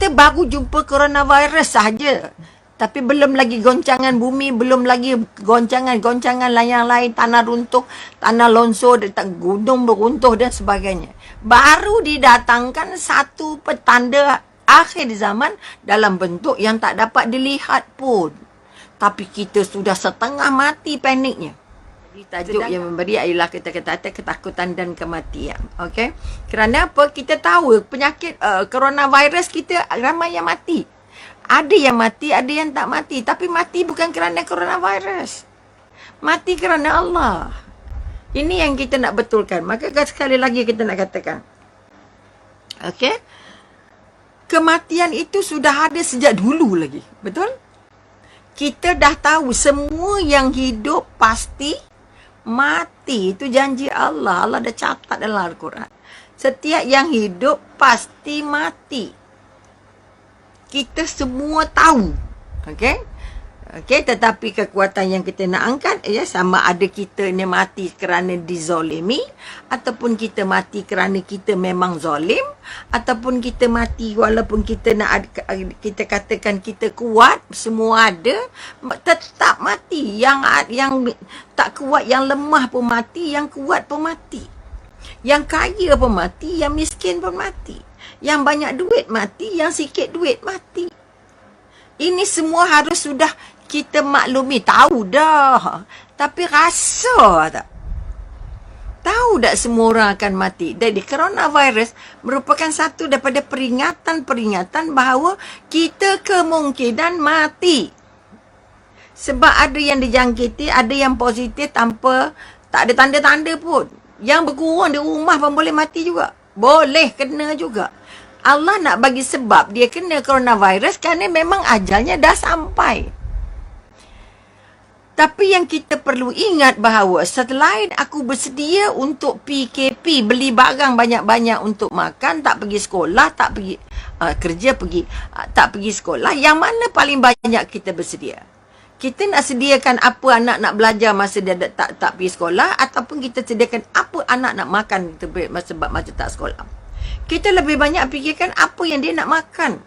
Kita baru jumpa coronavirus sahaja. Tapi belum lagi goncangan bumi, belum lagi goncangan yang lain, tanah runtuh, tanah longsor, gunung beruntuh dan sebagainya. Baru didatangkan satu petanda akhir zaman dalam bentuk yang tak dapat dilihat pun. Tapi kita sudah setengah mati paniknya. Jadi tajuk yang memberi ialah kita kata ketakutan dan kematian. Okey? Kerana apa? Kita tahu penyakit coronavirus kita ramai yang mati. Ada yang mati, ada yang tak mati. Tapi mati bukan kerana coronavirus. Mati kerana Allah. Ini yang kita nak betulkan. Maka sekali lagi kita nak katakan. Okey? Kematian itu sudah ada sejak dulu lagi. Betul? Kita dah tahu semua yang hidup pasti mati. Itu janji Allah. Allah dah catat dalam Al-Quran. Setiap yang hidup pasti mati. Kita semua tahu. Okey? Okey, tetapi kekuatan yang kita nak angkat ya, sama ada kita ni mati kerana dizolimi, ataupun kita mati kerana kita memang zalim, ataupun kita mati walaupun kita nak kita katakan kita kuat, semua ada, tetap mati. Yang tak kuat, yang lemah pun mati, yang kuat pun mati. Yang kaya pun mati, yang miskin pun mati. Yang banyak duit mati, yang sikit duit mati. Ini semua harus sudah kita maklumi. Tahu dah. Tapi rasa tak? Tahu tak semua orang akan mati? Jadi coronavirus merupakan satu daripada peringatan-peringatan bahawa kita kemungkinan mati. Sebab ada yang dijangkiti, ada yang positif tanpa, tak ada tanda-tanda pun. Yang berkurang di rumah pun boleh mati juga. Boleh kena juga. Allah nak bagi sebab dia kena coronavirus kerana memang ajalnya dah sampai. Tapi yang kita perlu ingat bahawa selain aku bersedia untuk PKP, beli barang banyak-banyak untuk makan, tak pergi sekolah, tak pergi kerja, tak pergi sekolah, yang mana paling banyak kita bersedia? Kita nak sediakan apa anak nak belajar masa dia tak pergi sekolah, ataupun kita sediakan apa anak nak makan sebab masa tak sekolah. Kita lebih banyak fikirkan apa yang dia nak makan.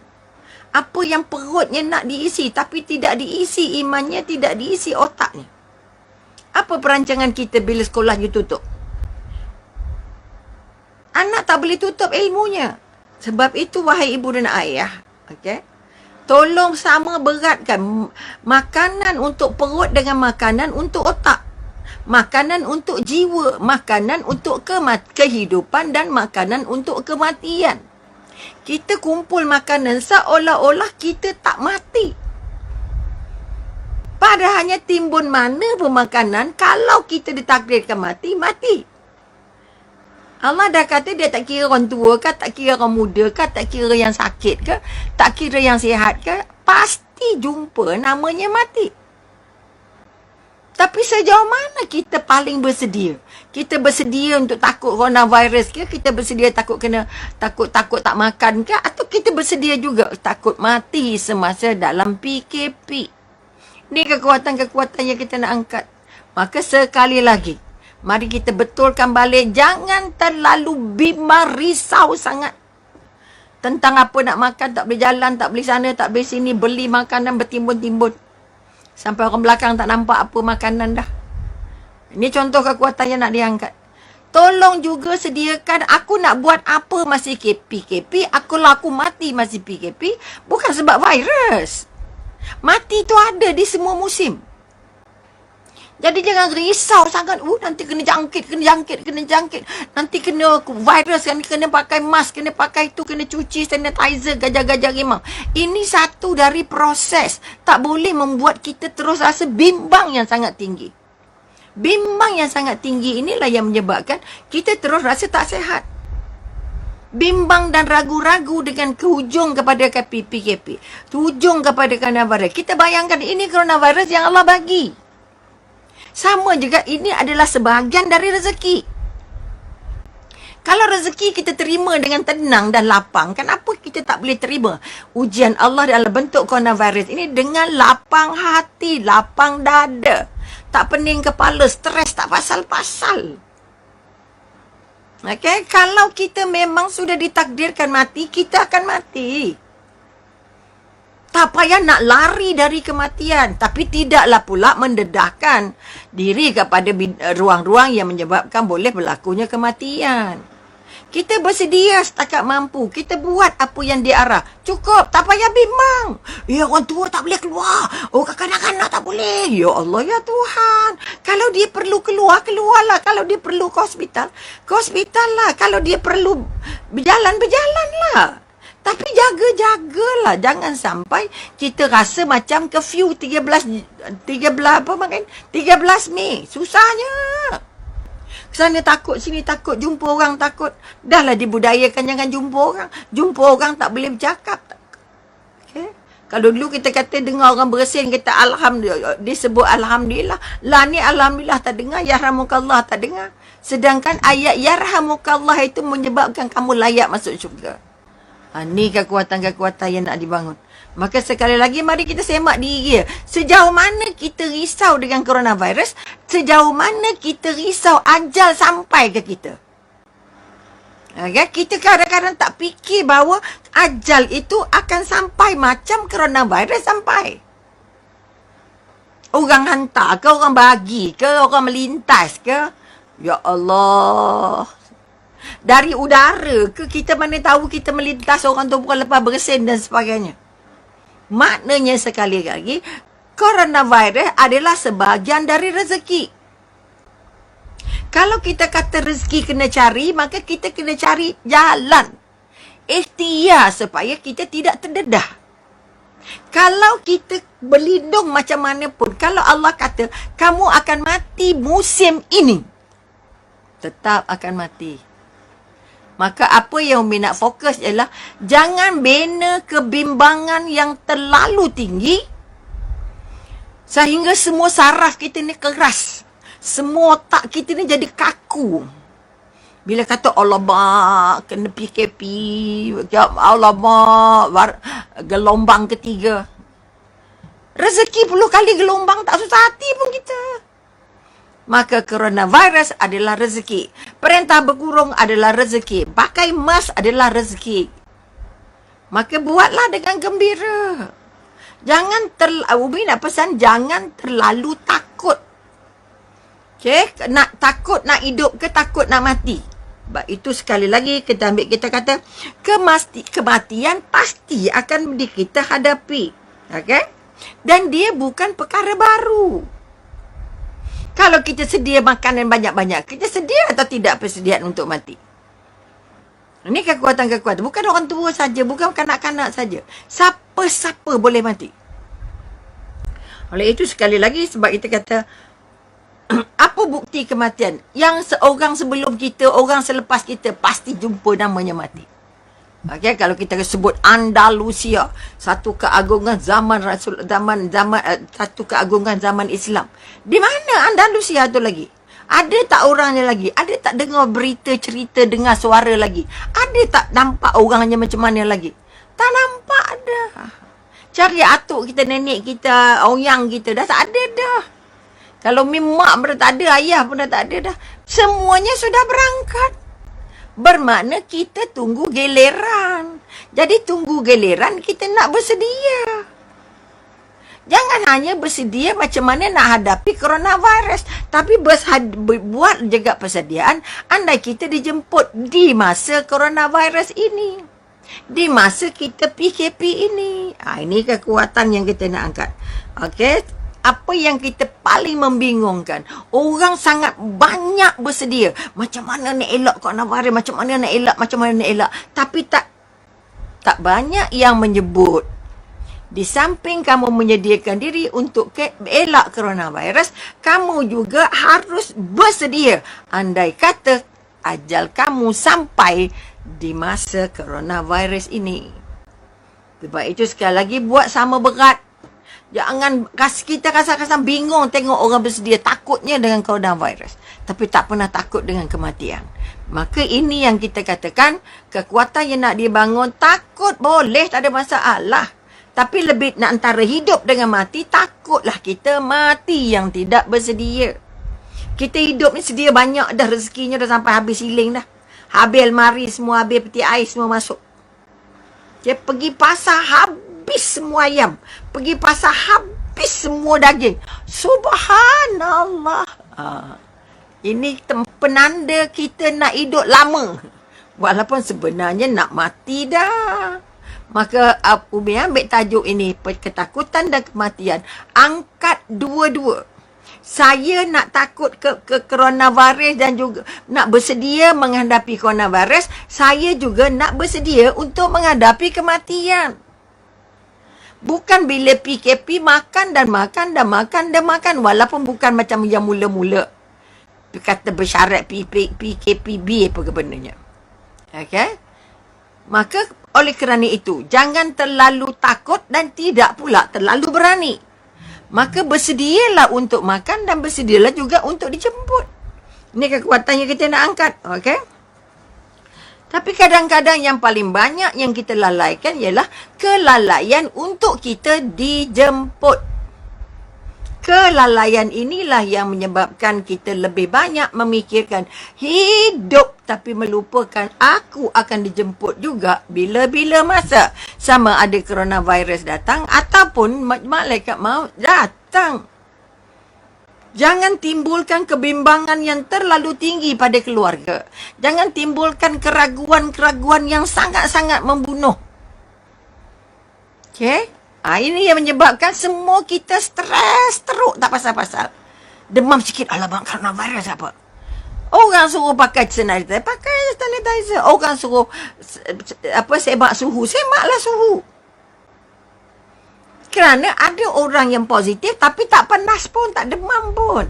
Apa yang perutnya nak diisi tapi tidak diisi imannya, tidak diisi otaknya. Apa perancangan kita bila sekolahnya tutup? Anak tak boleh tutup ilmunya. Sebab itu wahai ibu dan ayah, okey? Tolong sama beratkan makanan untuk perut dengan makanan untuk otak. Makanan untuk jiwa, makanan untuk kehidupan dan makanan untuk kematian. Kita kumpul makanan seolah-olah kita tak mati. Padahalnya timbun mana pun makanan, kalau kita ditakdirkan mati, mati. Allah dah kata dia tak kira orang tua ke, tak kira orang muda ke, tak kira yang sakit ke, tak kira yang sihat ke, pasti jumpa namanya mati. Tapi sejauh mana kita paling bersedia? Kita bersedia untuk takut coronavirus ke? Kita bersedia takut tak makan ke? Atau kita bersedia juga takut mati semasa dalam PKP? Ini kekuatan-kekuatan yang kita nak angkat. Maka sekali lagi, mari kita betulkan balik. Jangan terlalu bimbang, risau sangat tentang apa nak makan. Tak boleh jalan, tak boleh sana, tak boleh sini. Beli makanan bertimbun-timbun. Sampai orang belakang tak nampak apa makanan dah. Ini contoh kekuatan yang nak diangkat. Tolong juga sediakan, aku nak buat apa masih PKP. Aku mati masih PKP. Bukan sebab virus. Mati tu ada di semua musim. Jadi jangan risau sangat. Nanti kena jangkit. Nanti kena virus, kena pakai mask, kena pakai tu, kena cuci sanitizer, gajah-gajah rimau. Ini satu dari proses. Tak boleh membuat kita terus rasa bimbang yang sangat tinggi. Bimbang yang sangat tinggi inilah yang menyebabkan kita terus rasa tak sihat. Bimbang dan ragu-ragu dengan kehujung kepada PKP. Hujung kepada coronavirus. Kita bayangkan ini coronavirus yang Allah bagi. Sama juga ini adalah sebahagian dari rezeki. Kalau rezeki kita terima dengan tenang dan lapang, kenapa kita tak boleh terima ujian Allah dalam bentuk coronavirus ini dengan lapang hati, lapang dada. Tak pening kepala, stres tak pasal-pasal. Okey, kalau kita memang sudah ditakdirkan mati, kita akan mati. Tak payah nak lari dari kematian. Tapi tidaklah pula mendedahkan diri kepada ruang-ruang yang menyebabkan boleh berlakunya kematian. Kita bersedia setakat mampu. Kita buat apa yang diarah. Cukup. Tak payah bimbang. Ya, orang tua tak boleh keluar. Oh, kanak-kanak tak boleh. Ya Allah, ya Tuhan. Kalau dia perlu keluar, keluarlah. Kalau dia perlu ke hospital lah. Kalau dia perlu berjalan-berjalanlah. Tapi jaga-jagalah. Jangan sampai kita rasa macam curfew 13 Mei. Susahnya. Sana takut, sini takut, jumpa orang takut. Dahlah dibudayakan jangan jumpa orang. Jumpa orang tak boleh bercakap. Okay? Kalau dulu kita kata dengar orang bersin, kita Alhamdulillah, disebut Alhamdulillah. Lah ni Alhamdulillah tak dengar, Yarhamukallah tak dengar. Sedangkan ayat Yarhamukallah itu menyebabkan kamu layak masuk syurga. Ni kekuatan-kekuatan yang nak dibangun. Maka sekali lagi mari kita semak diri. Sejauh mana kita risau dengan coronavirus, sejauh mana kita risau ajal sampai ke kita. Okay? Kita kadang-kadang tak fikir bahawa ajal itu akan sampai macam coronavirus sampai. Orang hantar ke, orang bagi ke, orang melintas ke. Ya Allah. Dari udara ke, kita mana tahu kita melintas orang tu bukan lepas bersin dan sebagainya. Maknanya sekali lagi, coronavirus adalah sebahagian dari rezeki. Kalau kita kata rezeki kena cari, maka kita kena cari jalan. Ikhtiar supaya kita tidak terdedah. Kalau kita berlindung macam mana pun, kalau Allah kata, kamu akan mati musim ini, tetap akan mati. Maka apa yang Umi nak fokus ialah jangan bina kebimbangan yang terlalu tinggi sehingga semua saraf kita ni keras. Semua otak kita ni jadi kaku. Bila kata alamak, kena PKP, alamak, gelombang ketiga. Rezeki 10 kali gelombang tak susah hati pun kita. Maka coronavirus adalah rezeki. Perintah berkurung adalah rezeki. Pakai mask adalah rezeki. Maka buatlah dengan gembira. Jangan Umi nak pesan, jangan terlalu takut. Okay? Nak takut nak hidup ke takut nak mati. Sebab itu sekali lagi kita ambil, kita kata kematian pasti akan kita hadapi. Okay? Dan dia bukan perkara baru. Kalau kita sedia makanan banyak-banyak, kita sedia atau tidak persediaan untuk mati? Ini kekuatan-kekuatan. Bukan orang tua saja, bukan kanak-kanak saja. Siapa-siapa boleh mati. Oleh itu sekali lagi, sebab kita kata, apa bukti kematian? Yang seorang sebelum kita, orang selepas kita, pasti jumpa namanya mati. Okay, kalau kita sebut Andalusia, satu keagungan zaman satu keagungan zaman Islam. Di mana Andalusia tu lagi? Ada tak orangnya lagi? Ada tak dengar berita, cerita, dengar suara lagi? Ada tak nampak orangnya macam mana lagi? Tak nampak dah. Cari atuk kita, nenek kita, oyang kita, dah tak ada dah. Kalau mak pun dah tak ada, ayah pun dah tak ada dah. Semuanya sudah berangkat. Bermakna kita tunggu giliran. Jadi tunggu giliran kita nak bersedia. Jangan hanya bersedia macam mana nak hadapi coronavirus. Tapi buat juga persediaan andai kita dijemput di masa coronavirus ini. Di masa kita PKP ini. Ini kekuatan yang kita nak angkat. Okey. Apa yang kita paling membingungkan, orang sangat banyak bersedia. Macam mana nak elak coronavirus, macam mana nak elak. Tapi tak banyak yang menyebut. Di samping kamu menyediakan diri untuk elak coronavirus, kamu juga harus bersedia. Andai kata ajal kamu sampai di masa coronavirus ini. Sebab itu sekali lagi buat sama berat. Jangan kita rasa-rasa bingung tengok orang bersedia, takutnya dengan coronavirus. Tapi tak pernah takut dengan kematian. Maka ini yang kita katakan, kekuatan yang nak dibangun, takut boleh, tak ada masalah. Tapi lebih nak antara hidup dengan mati, takutlah kita mati yang tidak bersedia. Kita hidup ni sedia banyak dah, rezekinya dah sampai habis siling dah. Habis almari semua, habis peti air semua masuk. Dia pergi pasar habis habis semua ayam. Pergi pasar, habis semua daging. Subhanallah. Ini penanda kita nak hidup lama. Walaupun sebenarnya nak mati dah. Maka Umi ambil tajuk ini, ketakutan dan kematian. Angkat dua-dua. Saya nak takut ke coronavirus dan juga nak bersedia menghadapi coronavirus. Saya juga nak bersedia untuk menghadapi kematian. Bukan bila PKP makan dan makan dan makan dan makan. Walaupun bukan macam yang mula-mula. Kata bersyarat PKPB apa kebenarnya. Okay? Maka oleh kerana itu, jangan terlalu takut dan tidak pula terlalu berani. Maka bersedialah untuk makan dan bersedialah juga untuk dijemput. Ini kekuatan yang kita nak angkat. Okay? Tapi kadang-kadang yang paling banyak yang kita lalaikan ialah kelalaian untuk kita dijemput. Kelalaian inilah yang menyebabkan kita lebih banyak memikirkan hidup tapi melupakan aku akan dijemput juga bila-bila masa. Sama ada coronavirus datang ataupun malaikat maut datang. Jangan timbulkan kebimbangan yang terlalu tinggi pada keluarga. Jangan timbulkan keraguan-keraguan yang sangat-sangat membunuh. Okey? Ini yang menyebabkan semua kita stres teruk tak pasal-pasal. Demam sikit, alamak coronavirus apa. Orang suruh pakai sanitizer, pakai sanitizer. Orang suruh sebak suhu, sebaklah suhu. Kerana ada orang yang positif tapi tak panas pun, tak demam pun.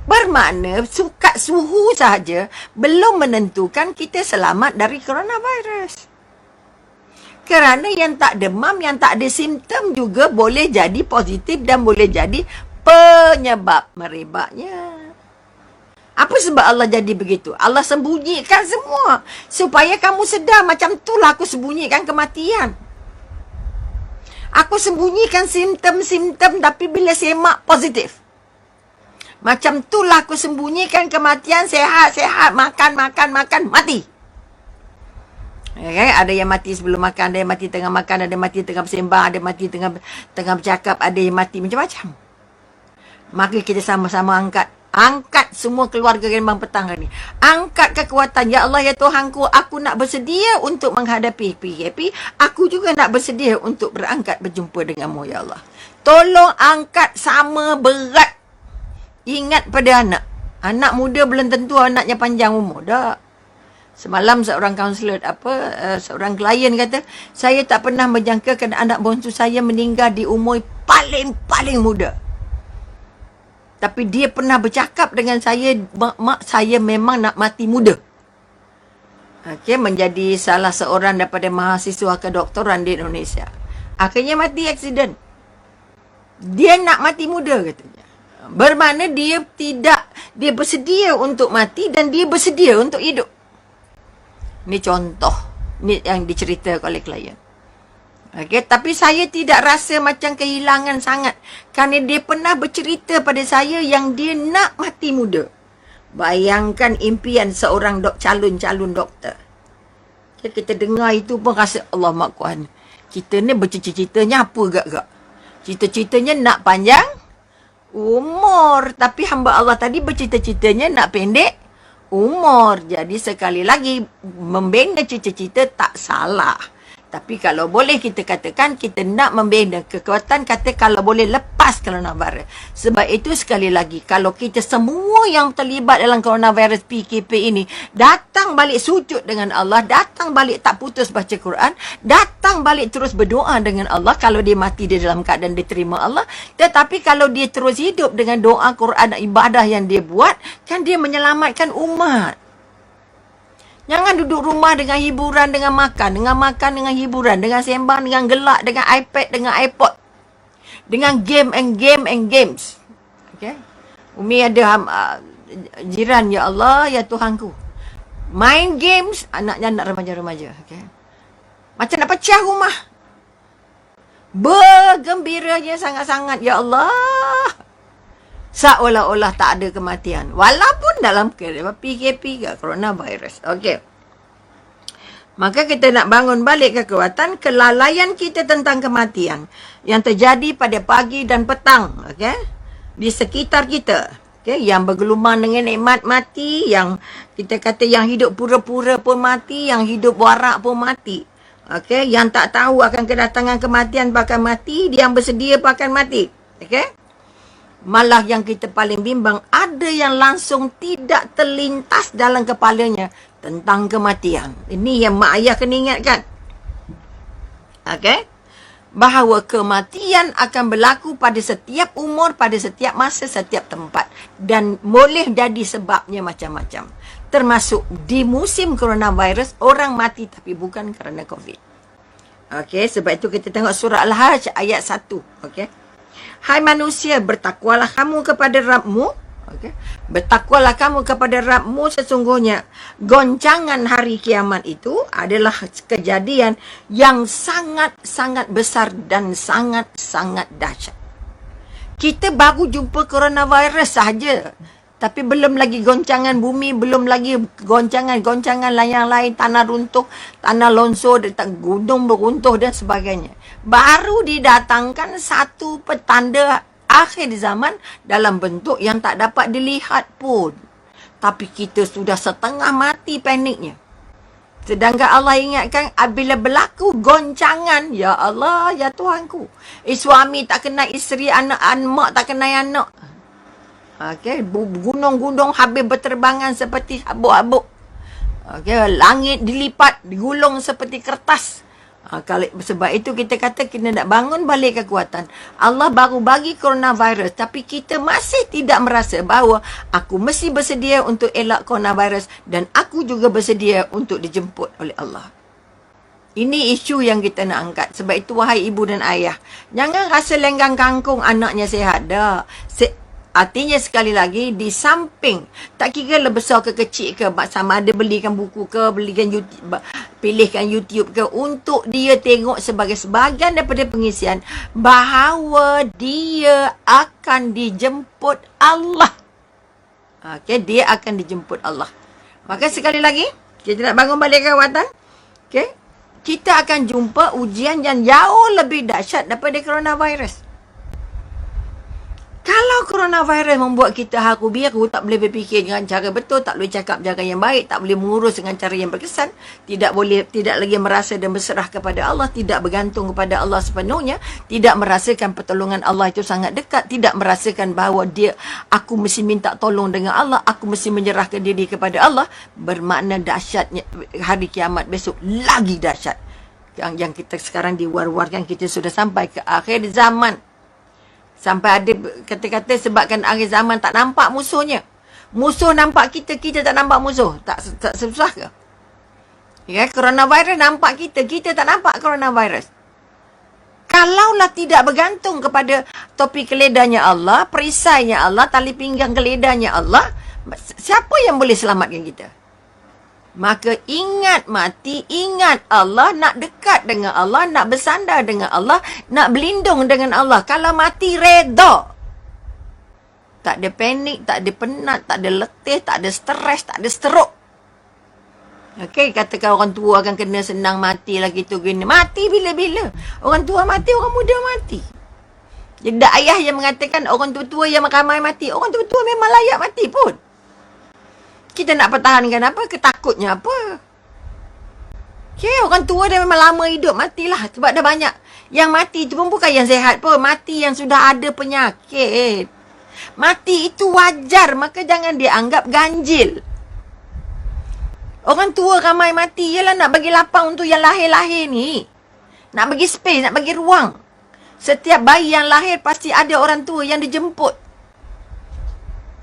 Bermakna sukat suhu sahaja belum menentukan kita selamat dari coronavirus. Kerana yang tak demam, yang tak ada simptom juga boleh jadi positif dan boleh jadi penyebab merebaknya. Apa sebab Allah jadi begitu? Allah sembunyikan semua supaya kamu sedar macam itulah aku sembunyikan kematian. Aku sembunyikan simptom-simptom tapi bila semak positif. Macam itulah aku sembunyikan kematian, sehat-sehat, makan, mati. Okay? Ada yang mati sebelum makan, ada yang mati tengah makan, ada yang mati tengah bersembang, ada yang mati tengah bercakap, ada yang mati macam-macam. Maka kita sama-sama angkat semua keluarga Gembang Petang hari ni. Angkat kekuatan. Ya Allah, ya Tuhanku, aku nak bersedia untuk menghadapi PKP. Aku juga nak bersedia untuk berangkat berjumpa denganmu, ya Allah. Tolong angkat sama berat. Ingat pada anak. Anak muda belum tentu anaknya panjang umur. Dah. Semalam seorang kaunselor seorang klien kata, saya tak pernah menjangkakan anak bongsu saya meninggal di umur paling muda. Tapi dia pernah bercakap dengan saya, mak saya memang nak mati muda. Okey, menjadi salah seorang daripada mahasiswa kedoktoran di Indonesia. Akhirnya mati aksiden. Dia nak mati muda katanya. Bermakna dia bersedia untuk mati dan dia bersedia untuk hidup. Ini contoh. Ini yang diceritakan oleh klien. Okay, tapi saya tidak rasa macam kehilangan sangat. Kerana dia pernah bercerita pada saya yang dia nak mati muda. Bayangkan impian seorang calon doktor. Okay, kita dengar itu pun rasa Allah Mak Kuan. Kita ni bercita-citanya apa gak-gak? Cita-citanya nak panjang umur. Tapi hamba Allah tadi bercita-citanya nak pendek umur. Jadi sekali lagi, membina cita-cita tak salah. Tapi kalau boleh kita katakan, kita nak membina kekuatan, kata kalau boleh lepas coronavirus. Sebab itu sekali lagi, kalau kita semua yang terlibat dalam coronavirus PKP ini, datang balik sujud dengan Allah, datang balik tak putus baca Quran, datang balik terus berdoa dengan Allah, kalau dia mati di dalam keadaan diterima Allah. Tetapi kalau dia terus hidup dengan doa Quran dan ibadah yang dia buat, kan dia menyelamatkan umat. Jangan duduk rumah dengan hiburan, dengan makan, dengan hiburan, dengan sembang, dengan gelak, dengan iPad, dengan iPod. Dengan game and games. Okay? Umi ada jiran, ya Allah, ya Tuhanku. Main games, anaknya anak remaja-remaja. Okay? Macam nak pecah rumah. Bergembiranya sangat-sangat, ya Allah. Seolah-olah tak ada kematian. Walaupun dalam PKP ke coronavirus. Okey. Maka kita nak bangun balik kekuatan kelalaian kita tentang kematian yang terjadi pada pagi dan petang, okey, di sekitar kita. Okey, yang bergelumang dengan nikmat mati, yang kita kata yang hidup pura-pura pun mati, yang hidup warak pun mati. Okey, yang tak tahu akan kedatangan kematian bakal mati, yang bersedia pun akan mati. Okey? Malah yang kita paling bimbang, ada yang langsung tidak terlintas dalam kepalanya tentang kematian. Ini yang mak ayah kena ingatkan. Okey? Bahawa kematian akan berlaku pada setiap umur, pada setiap masa, setiap tempat. Dan boleh jadi sebabnya macam-macam. Termasuk di musim coronavirus, orang mati tapi bukan kerana COVID. Okey, sebab itu kita tengok surah Al-Hajj ayat 1. Okey. Hai manusia, bertakwalah kamu kepada Rabbmu. Okay. Bertakwalah kamu kepada Rabbmu, sesungguhnya goncangan hari kiamat itu adalah kejadian yang sangat-sangat besar dan sangat-sangat dahsyat. Kita baru jumpa coronavirus sahaja. Tapi belum lagi goncangan bumi, belum lagi goncangan yang lain, tanah runtuh, tanah longsor, gunung beruntuh dan sebagainya. Baru didatangkan satu petanda akhir zaman dalam bentuk yang tak dapat dilihat pun. Tapi kita sudah setengah mati paniknya. Sedangkan Allah ingatkan, apabila berlaku goncangan, ya Allah, ya Tuhanku. Suami tak kenal isteri, anak mak tak kenal anak. Okey, gunung-gunung habis berterbangan seperti habuk-habuk. Okey, langit dilipat, digulung seperti kertas. Kalau sebab itu kita kata kita nak bangun balik kekuatan. Allah baru bagi coronavirus, tapi kita masih tidak merasa bahawa aku mesti bersedia untuk elak coronavirus dan aku juga bersedia untuk dijemput oleh Allah. Ini isu yang kita nak angkat. Sebab itu wahai ibu dan ayah, jangan rasa lenggang kangkung anaknya sihat dah. Artinya sekali lagi, di samping, tak kira lah besar ke kecil ke, sama ada belikan buku ke, belikan YouTube, pilihkan YouTube ke, untuk dia tengok sebagai sebahagian daripada pengisian bahawa dia akan dijemput Allah. Okay, dia akan dijemput Allah. Maka sekali lagi, kita nak bangun balik kekuatan. Okay, kita akan jumpa ujian yang jauh lebih dahsyat daripada coronavirus. Kalau coronavirus membuat kita haru biru, tak boleh berfikir dengan cara betul, tak boleh cakap cara yang baik, tak boleh mengurus dengan cara yang berkesan, tidak lagi merasa dan berserah kepada Allah, tidak bergantung kepada Allah sepenuhnya, tidak merasakan pertolongan Allah itu sangat dekat, tidak merasakan bahawa aku mesti minta tolong dengan Allah, aku mesti menyerahkan diri kepada Allah, bermakna dahsyatnya hari kiamat besok lagi dahsyat. Yang kita sekarang diwar-warkan, kita sudah sampai ke akhir zaman. Sampai ada kata-kata sebabkan akhir zaman tak nampak musuhnya. Musuh nampak kita, kita tak nampak musuh. Tak susah ke? Ya, coronavirus nampak kita, kita tak nampak coronavirus. Kalaulah tidak bergantung kepada topi keledanya Allah, perisainya Allah, tali pinggang keledanya Allah, siapa yang boleh selamatkan kita? Maka ingat mati, ingat Allah, nak dekat dengan Allah, nak bersandar dengan Allah, nak berlindung dengan Allah. Kalau mati, reda. Tak ada panik, tak ada penat, tak ada letih, tak ada stres, tak ada stroke. Okey, katakan orang tua akan kena senang mati lagi tu gini. Mati bila-bila. Orang tua mati, orang muda mati. Jadi ayah yang mengatakan orang tua-tua yang ramai mati. Orang tua-tua memang layak mati pun. Kita nak pertahankan apa? Ketakutnya apa? Okay, orang tua dah memang lama hidup, matilah. Sebab dah banyak. Yang mati tu pun bukan yang sihat pun. Mati yang sudah ada penyakit. Mati itu wajar. Maka jangan dianggap ganjil. Orang tua ramai mati. Yalah nak bagi lapang untuk yang lahir-lahir ni. Nak bagi space, nak bagi ruang. Setiap bayi yang lahir pasti ada orang tua yang dijemput.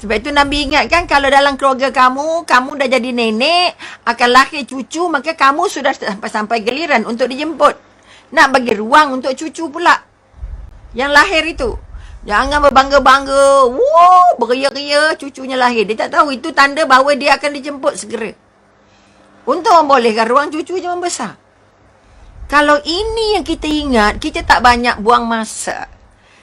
Sebab itu Nabi ingatkan, kalau dalam keluarga kamu dah jadi nenek, akan lahir cucu, maka kamu sudah sampai giliran untuk dijemput. Nak bagi ruang untuk cucu pula. Yang lahir itu. Jangan berbangga-bangga, beria-ria cucunya lahir. Dia tak tahu itu tanda bahawa dia akan dijemput segera. Untuk membolehkan ruang cucu je membesar. Kalau ini yang kita ingat, kita tak banyak buang masa.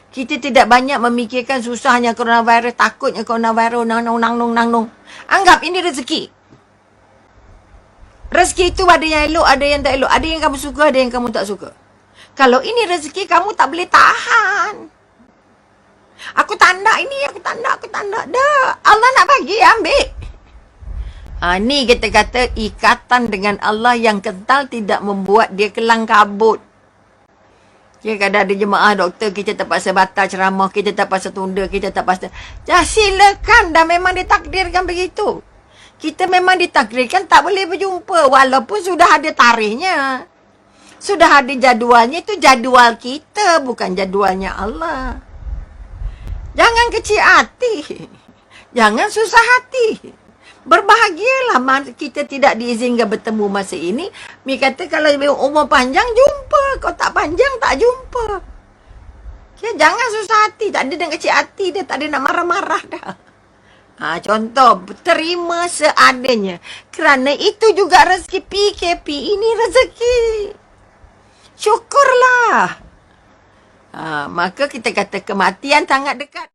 Kita tidak banyak memikirkan susahnya coronavirus, takutnya coronavirus, nang. Anggap ini rezeki. Rezeki itu ada yang elok, ada yang tak elok. Ada yang kamu suka, ada yang kamu tak suka. Kalau ini rezeki, kamu tak boleh tahan. Aku tak nak ini, aku tak nak. Dah, Allah nak bagi, ambil. Ni kita kata ikatan dengan Allah yang kental tidak membuat dia kelang kabut. Ya, kadang ada jemaah doktor, kita terpaksa batal ceramah, kita terpaksa tunda, kita terpaksa. Dah silakan, dah memang ditakdirkan begitu. Kita memang ditakdirkan tak boleh berjumpa walaupun sudah ada tarikhnya. Sudah ada jadualnya, itu jadual kita, bukan jadualnya Allah. Jangan kecil hati. Jangan susah hati. Berbahagialah kita tidak diizinkan bertemu masa ini. Mi kata kalau umur panjang, jumpa. Kalau tak panjang, tak jumpa. Ya, jangan susah hati. Tak ada nak kecil hati dia. Tak ada nak marah-marah dah. Contoh, terima seadanya. Kerana itu juga rezeki PKP. Ini rezeki. Syukurlah. Maka kita kata kematian sangat dekat.